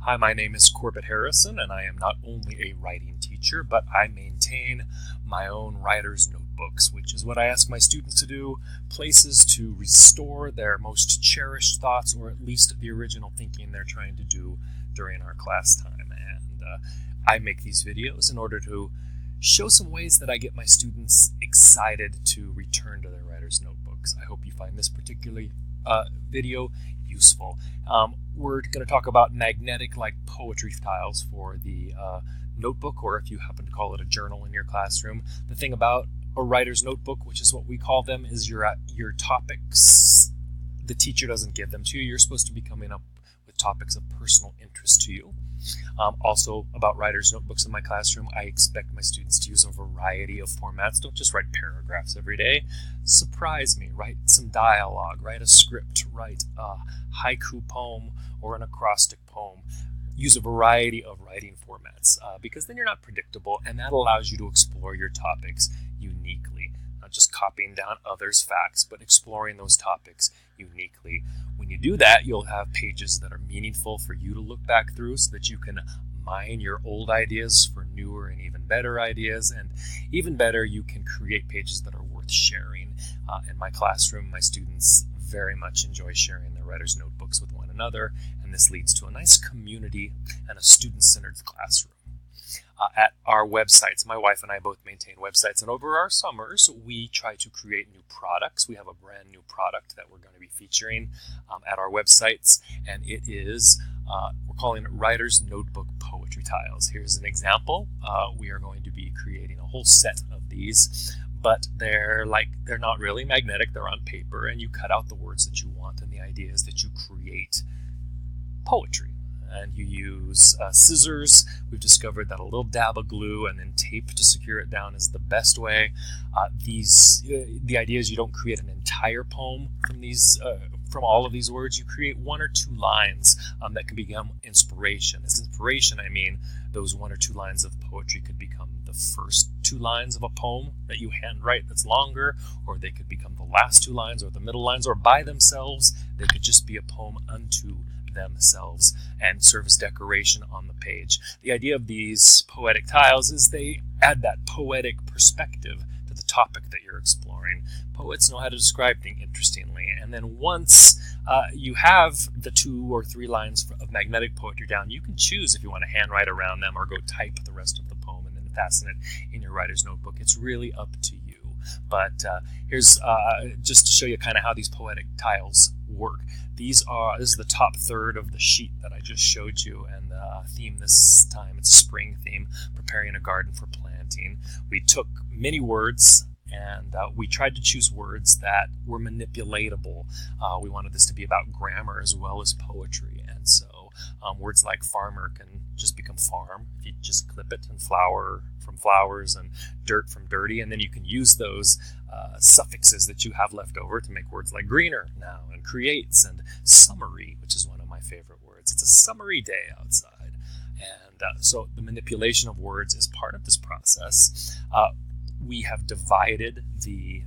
Hi, my name is Corbett Harrison, and I am not only a writing teacher, but I maintain my own writer's notebooks, which is what I ask my students to do, places to restore their most cherished thoughts, or at least the original thinking they're trying to do during our class time. And I make these videos in order to show some ways that I get my students excited to return to their writer's notebooks. I hope you find this particular video useful. We're going to talk about magnetic like poetry tiles for the notebook, or if you happen to call it a journal in your classroom. The thing about a writer's notebook, which is what we call them, is your topics. The teacher doesn't give them to you. You're supposed to be coming up with topics of personal interest to you. Also, about writer's notebooks in my classroom, I expect my students to use a variety of formats. Don't just write paragraphs every day. Surprise me. Write some dialogue, write a script, write a haiku poem or an acrostic poem. Use a variety of writing formats because then you're not predictable, and that allows you to explore your topics uniquely. Not just copying down others' facts, but exploring those topics uniquely. When you do that, you'll have pages that are meaningful for you to look back through so that you can mine your old ideas for newer and even better ideas. And even better, you can create pages that are worth sharing. In my classroom, my students very much enjoy sharing their writer's notebooks with one another, and this leads to a nice community and a student-centered classroom. At our websites, my wife and I both maintain websites, and over our summers, we try to create new products. We have a brand new product that we're going to be featuring at our websites, and it is, we're calling it Writer's Notebook Poetry Tiles. Here's an example. We are going to be creating a whole set of these, but they're not really magnetic. They're on paper, and you cut out the words that you want, and the idea is that you create poetry. And you use scissors. We've discovered that a little dab of glue and then tape to secure it down is the best way. The idea is you don't create an entire poem from all of these words. You create one or two lines that can become inspiration. As inspiration, I mean those one or two lines of poetry could become the first two lines of a poem that you handwrite that's longer, or they could become the last two lines or the middle lines, or by themselves they could just be a poem unto themselves and serve as decoration on the page. The idea of these poetic tiles is they add that poetic perspective to the topic that you're exploring. Poets know how to describe things interestingly, and then once you have the 2 or 3 lines of magnetic poetry down, you can choose if you want to handwrite around them or go type the rest of the poem and then fasten it in your writer's notebook. It's really up to you. But here's just to show you kind of how these poetic tiles work. This is the top third of the sheet that I just showed you, and the theme this time, it's a spring theme, preparing a garden for planting. We took many words and we tried to choose words that were manipulatable. We wanted this to be about grammar as well as poetry, and so words like farmer can just become farm if you just clip it, and flower from flowers, and dirt from dirty, and then you can use those suffixes that you have left over to make words like greener now, and creates, and summery, which is one of my favorite words. It's a summery day outside, and so the manipulation of words is part of this process. We have divided the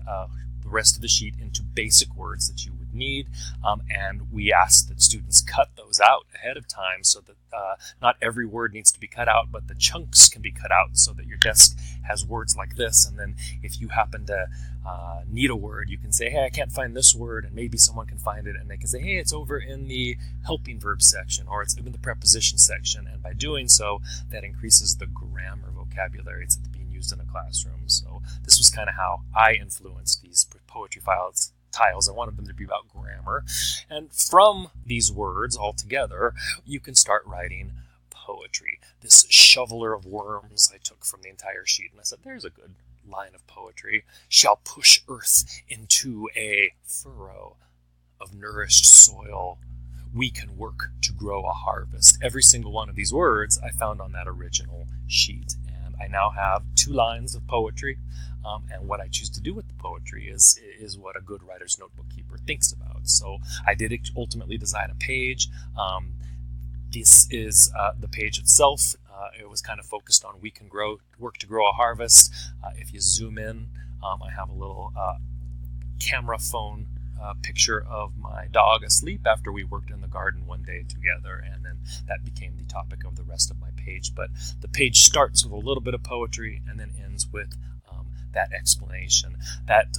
rest of the sheet into basic words that you would need, and we ask that students cut those out ahead of time so that not every word needs to be cut out, but the chunks can be cut out so that your desk has words like this, and then if you happen to need a word, you can say, hey, I can't find this word, and maybe someone can find it, and they can say, hey, it's over in the helping verb section, or it's in the preposition section, and by doing so, that increases the grammar vocabulary that's being used in a classroom. So this was kind of how I influenced these poetry tiles. I wanted them to be about grammar, and from these words all together, you can start writing poetry. This shoveler of worms I took from the entire sheet, and I said, there's a good line of poetry. Shall push earth into a furrow of nourished soil. We can work to grow a harvest. Every single one of these words I found on that original sheet, and I now have 2 lines of poetry, and what I choose to do with the poetry is what a good writer's notebook keeper thinks about. So I did ultimately design a page. This is the page itself. It was kind of focused on we can work to grow a harvest. If you zoom in, I have a little camera phone picture of my dog asleep after we worked in the garden one day together, and then that became the topic of the rest of my page. But the page starts with a little bit of poetry and then ends with that explanation. That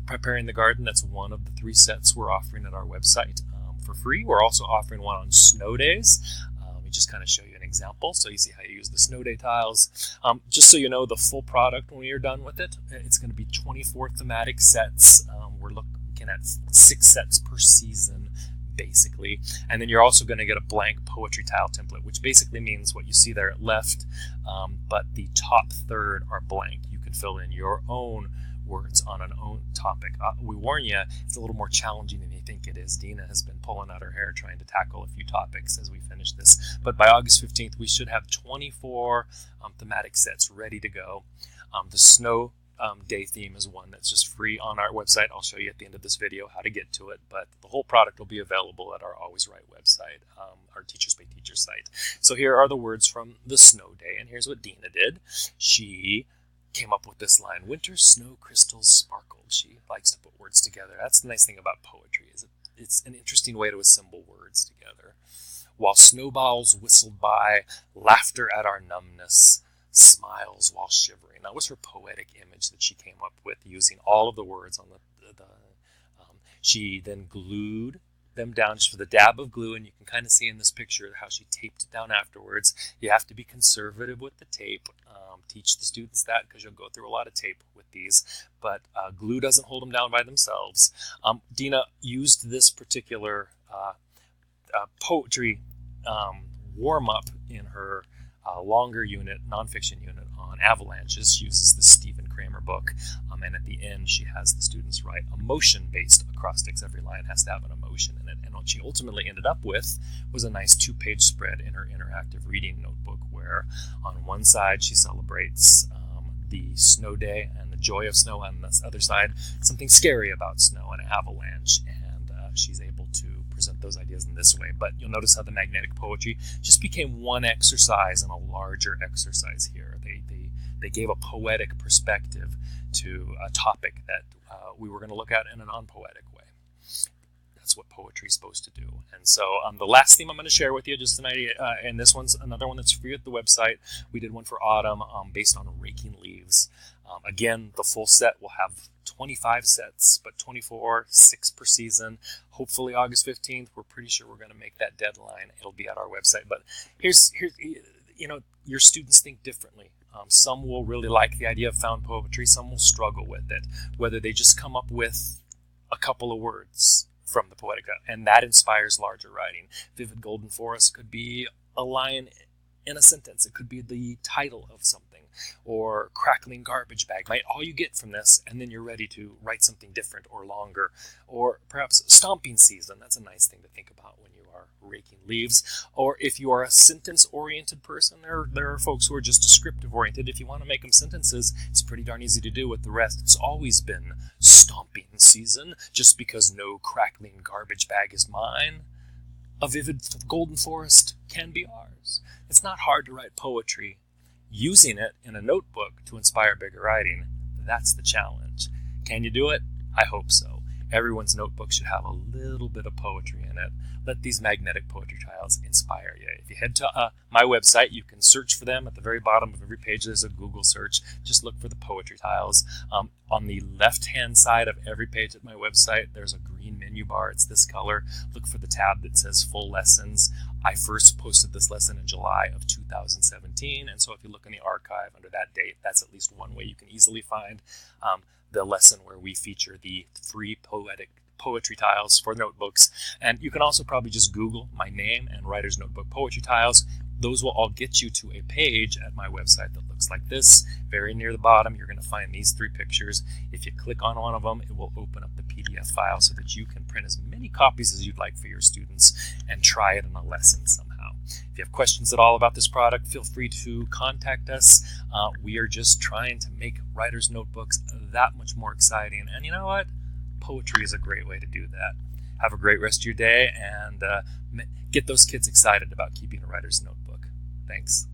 Preparing the Garden, that's one of the 3 sets we're offering at our website for free. We're also offering one on snow days. Let me just kind of show you an example so you see how you use the snow day tiles. Just so you know, the full product, when you're done with it, it's going to be 24 thematic sets. We're looking at 6 sets per season, basically. And then you're also going to get a blank poetry tile template, which basically means what you see there at left, but the top third are blank. You can fill in your own words on an own topic. We warn you, it's a little more challenging than you think it is. Dina has been pulling out her hair trying to tackle a few topics as we finish this. But by August 15th, we should have 24 thematic sets ready to go. The snow day theme is one that's just free on our website. I'll show you at the end of this video how to get to it, but the whole product will be available at our Always Write website, our Teachers Pay Teachers site. So here are the words from the snow day, and here's what Dina did. She came up with this line: winter snow crystals sparkled. She likes to put words together. That's the nice thing about poetry, is it's an interesting way to assemble words together. While snowballs whistled by, laughter at our numbness, smiles while shivering. That was her poetic image that she came up with, using all of the words on she then glued them down just with a dab of glue, and you can kind of see in this picture how she taped it down afterwards. You have to be conservative with the tape. Teach the students that, because you'll go through a lot of tape with these, but glue doesn't hold them down by themselves. Dina used this particular poetry warm-up in her longer unit, nonfiction unit on avalanches. She uses the Stephen Kramer book, and at the end she has the students write emotion-based acrostics. Every line has to have an emotion in it, and what she ultimately ended up with was a nice 2-page spread in her interactive reading notebook, where on one side she celebrates the snow day and the joy of snow, and on the other side something scary about snow, an avalanche, and she's able to present those ideas in this way. But you'll notice how the magnetic poetry just became one exercise in a larger exercise here. They gave a poetic perspective to a topic that we were going to look at in a non-poetic way. That's what poetry is supposed to do. And so the last theme I'm going to share with you, just tonight, and this one's another one that's free at the website. We did one for autumn based on raking leaves. Again, the full set will have 25 sets, but 24, 6 per season. Hopefully August 15th. We're pretty sure we're going to make that deadline. It'll be at our website. But here's your students think differently. Some will really like the idea of found poetry. Some will struggle with it, whether they just come up with a couple of words from the Poetica, and that inspires larger writing. Vivid Golden Forest could be a line in a sentence. It could be the title of something, or Crackling Garbage Bag. All you get from this, and then you're ready to write something different or longer. Or perhaps Stomping Season. That's a nice thing to think about when you are raking leaves. Or if you are a sentence-oriented person, there are folks who are just descriptive-oriented. If you want to make them sentences, it's pretty darn easy to do with the rest. It's always been Stomping Season. Just because no crackling garbage bag is mine, a vivid golden forest can be ours. It's not hard to write poetry. Using it in a notebook to inspire bigger writing, that's the challenge. Can you do it? I hope so. Everyone's notebook should have a little bit of poetry in it. Let these magnetic poetry tiles inspire you. If you head to my website, you can search for them. At the very bottom of every page, there's a Google search. Just look for the poetry tiles. On the left-hand side of every page at my website, there's a green menu bar. It's this color. Look for the tab that says Full Lessons. I first posted this lesson in July of 2017, and so if you look in the archive under that date, that's at least one way you can easily find the lesson where we feature the free poetry tiles for notebooks. And you can also probably just Google my name and Writer's Notebook Poetry Tiles. Those will all get you to a page at my website that looks like this. Very near the bottom, you're going to find these 3 pictures. If you click on one of them, it will open up the PDF file so that you can print as many copies as you'd like for your students and try it in a lesson somehow. If you have questions at all about this product, feel free to contact us. We are just trying to make writer's notebooks that much more exciting. And you know what? Poetry is a great way to do that. Have a great rest of your day, and get those kids excited about keeping a writer's notebook. Thanks.